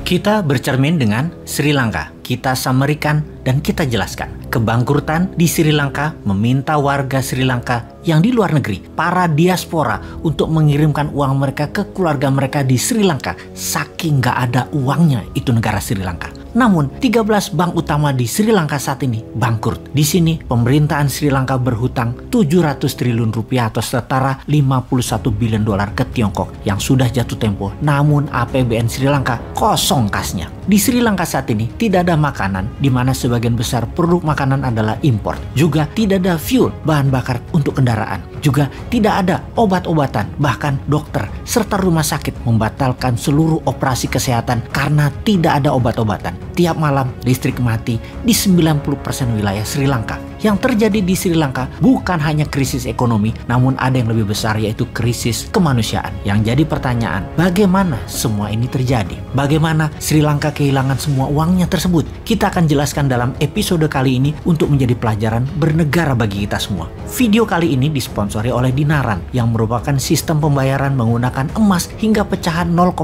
Kita bercermin dengan Sri Lanka. Kita samarikan dan kita jelaskan. Kebangkrutan di Sri Lanka meminta warga Sri Lanka yang di luar negeri, para diaspora, untuk mengirimkan uang mereka ke keluarga mereka di Sri Lanka. Saking gak ada uangnya itu negara Sri Lanka. Namun 13 bank utama di Sri Lanka saat ini bangkrut. Di sini pemerintahan Sri Lanka berhutang 700 triliun rupiah atau setara 51 billion dolar ke Tiongkok yang sudah jatuh tempo. Namun APBN Sri Lanka kosong kasnya. Di Sri Lanka saat ini tidak ada makanan, di mana sebagian besar produk makanan adalah impor. Juga tidak ada fuel, bahan bakar untuk kendaraan. Juga tidak ada obat-obatan, bahkan dokter serta rumah sakit membatalkan seluruh operasi kesehatan karena tidak ada obat-obatan. Tiap malam listrik mati di 90% wilayah Sri Lanka. Yang terjadi di Sri Lanka bukan hanya krisis ekonomi, namun ada yang lebih besar, yaitu krisis kemanusiaan. Yang jadi pertanyaan, bagaimana semua ini terjadi? Bagaimana Sri Lanka kehilangan semua uangnya tersebut? Kita akan jelaskan dalam episode kali ini untuk menjadi pelajaran bernegara bagi kita semua. Video kali ini disponsori oleh Dinaran yang merupakan sistem pembayaran menggunakan emas hingga pecahan 0,01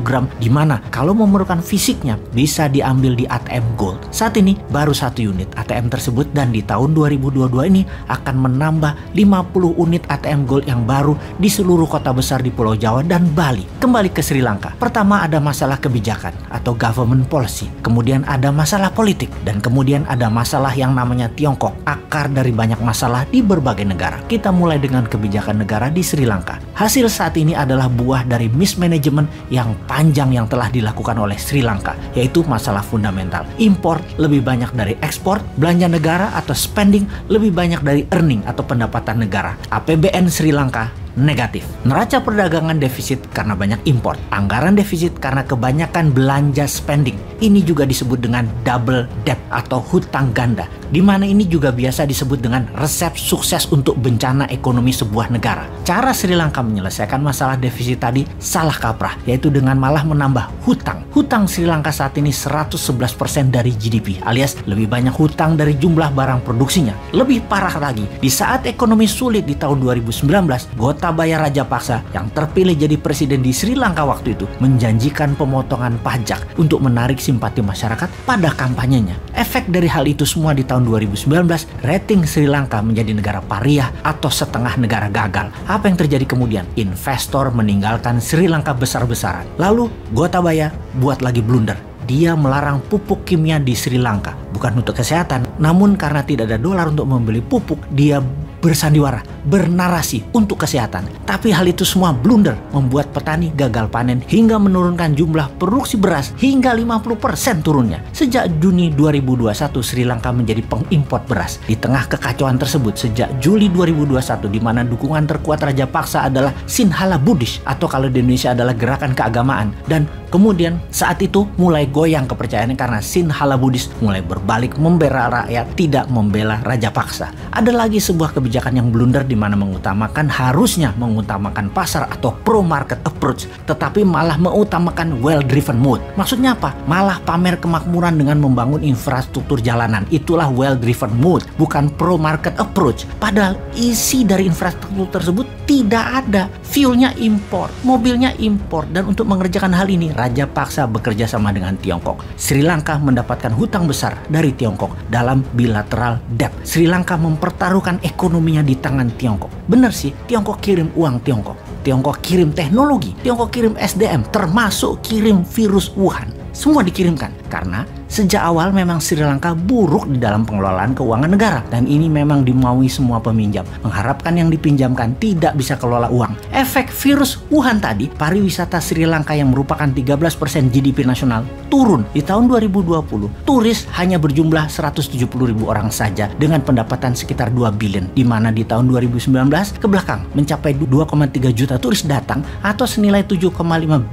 gram, di mana kalau memerlukan fisiknya bisa diambil di ATM Gold. Saat ini baru 1 unit ATM tersebut, dan di tahun 2022 ini akan menambah 50 unit ATM Gold yang baru di seluruh kota besar di Pulau Jawa dan Bali. Kembali ke Sri Lanka. Pertama ada masalah kebijakan atau government policy. Kemudian ada masalah politik. Dan kemudian ada masalah yang namanya Tiongkok. Akar dari banyak masalah di berbagai negara. Kita mulai dengan kebijakan negara di Sri Lanka. Hasil saat ini adalah buah dari mismanagement yang panjang yang telah dilakukan oleh Sri Lanka, yaitu masalah fundamental. Impor lebih banyak dari ekspor, belanja negara atau spending lebih banyak dari earning atau pendapatan negara. APBN Sri Lanka negatif. Neraca perdagangan defisit karena banyak impor. Anggaran defisit karena kebanyakan belanja spending. Ini juga disebut dengan double debt atau hutang ganda, di mana ini juga biasa disebut dengan resep sukses untuk bencana ekonomi sebuah negara. Cara Sri Lanka menyelesaikan masalah defisit tadi salah kaprah, yaitu dengan malah menambah hutang. Hutang Sri Lanka saat ini 111% dari GDP, alias lebih banyak hutang dari jumlah barang produksinya. Lebih parah lagi, di saat ekonomi sulit di tahun 2019, Gotabaya Rajapaksa yang terpilih jadi presiden di Sri Lanka waktu itu menjanjikan pemotongan pajak untuk menarik simpati masyarakat pada kampanyenya. Efek dari hal itu semua di tahun 2019, rating Sri Lanka menjadi negara pariah atau setengah negara gagal. Apa yang terjadi kemudian? Investor meninggalkan Sri Lanka besar-besaran. Lalu Gotabaya buat lagi blunder. Dia melarang pupuk kimia di Sri Lanka. Bukan untuk kesehatan, namun karena tidak ada dolar untuk membeli pupuk, dia bersandiwara, bernarasi untuk kesehatan. Tapi hal itu semua blunder, membuat petani gagal panen hingga menurunkan jumlah produksi beras hingga 50% turunnya. Sejak Juni 2021, Sri Lanka menjadi pengimpor beras. Di tengah kekacauan tersebut, sejak Juli 2021, di mana dukungan terkuat Rajapaksa adalah Sinhala Buddhis, atau kalau di Indonesia adalah gerakan keagamaan. Dan kemudian saat itu mulai goyang kepercayaannya karena Sinhala Buddhis mulai berbalik membela rakyat, tidak membela Rajapaksa. Ada lagi sebuah kebijakan yang blunder, di mana harusnya mengutamakan pasar atau pro market approach, tetapi malah mengutamakan well driven mode. Maksudnya apa? Malah pamer kemakmuran dengan membangun infrastruktur jalanan. Itulah well driven mode, bukan pro market approach. Padahal isi dari infrastruktur tersebut tidak ada. Fuelnya impor, mobilnya impor, dan untuk mengerjakan hal ini Rajapaksa bekerja sama dengan Tiongkok. Sri Lanka mendapatkan hutang besar dari Tiongkok dalam bilateral debt. Sri Lanka mempertaruhkan ekonominya di tangan Tiongkok. Benar sih, Tiongkok kirim uang Tiongkok. Tiongkok kirim teknologi, Tiongkok kirim SDM, termasuk kirim virus Wuhan. Semua dikirimkan karena sejak awal memang Sri Lanka buruk di dalam pengelolaan keuangan negara, dan ini memang dimaui semua peminjam, mengharapkan yang dipinjamkan tidak bisa kelola uang. Efek virus Wuhan tadi, pariwisata Sri Lanka yang merupakan 13% GDP nasional turun. Di tahun 2020, turis hanya berjumlah 170.000 orang saja dengan pendapatan sekitar 2 billion, di mana di tahun 2019 ke belakang mencapai 2,3 juta turis datang atau senilai 7,5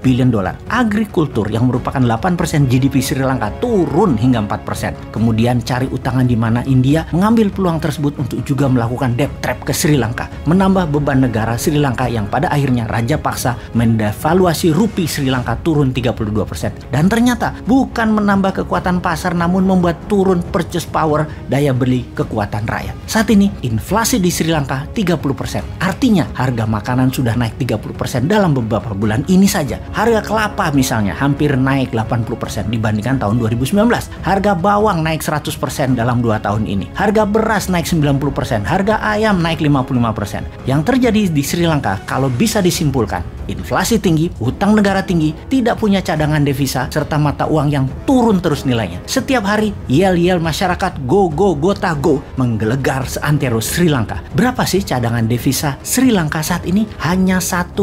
billion dolar. Agrikultur yang merupakan 8% GDP Sri Lanka turun hingga 4%. Kemudian cari utangan di mana India mengambil peluang tersebut untuk juga melakukan debt trap ke Sri Lanka, menambah beban negara Sri Lanka yang pada akhirnya raja paksa mendevaluasi rupiah Sri Lanka turun 32%. Dan ternyata bukan menambah kekuatan pasar namun membuat turun purchase power, daya beli kekuatan rakyat. Saat ini inflasi di Sri Lanka 30%. Artinya harga makanan sudah naik 30% dalam beberapa bulan ini saja. Harga kelapa misalnya hampir naik 80% dibandingkan tahun 2019. Harga bawang naik 100% dalam 2 tahun ini. Harga beras naik 90%. Harga ayam naik 55%. Yang terjadi di Sri Lanka kalau bisa disimpulkan, inflasi tinggi, hutang negara tinggi, tidak punya cadangan devisa, serta mata uang yang turun terus nilainya. Setiap hari yel-yel masyarakat go gota go menggelegar seantero Sri Lanka. Berapa sih cadangan devisa Sri Lanka saat ini? Hanya 1,9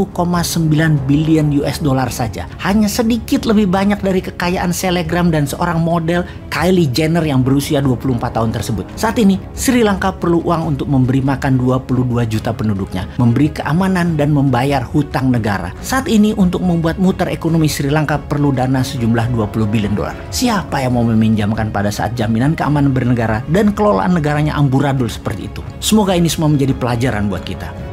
billion US dollar saja. Hanya sedikit lebih banyak dari kekayaan selebgram dan seorang model Kylie Jenner yang berusia 24 tahun tersebut. Saat ini Sri Lanka perlu uang untuk memberi makan 22 juta penduduknya, memberi keamanan dan membayar hutang negara. Saat ini untuk membuat muter ekonomi Sri Lanka perlu dana sejumlah 20 billion dolar. Siapa yang mau meminjamkan pada saat jaminan keamanan bernegara dan kelolaan negaranya amburadul seperti itu? Semoga ini semua menjadi pelajaran buat kita.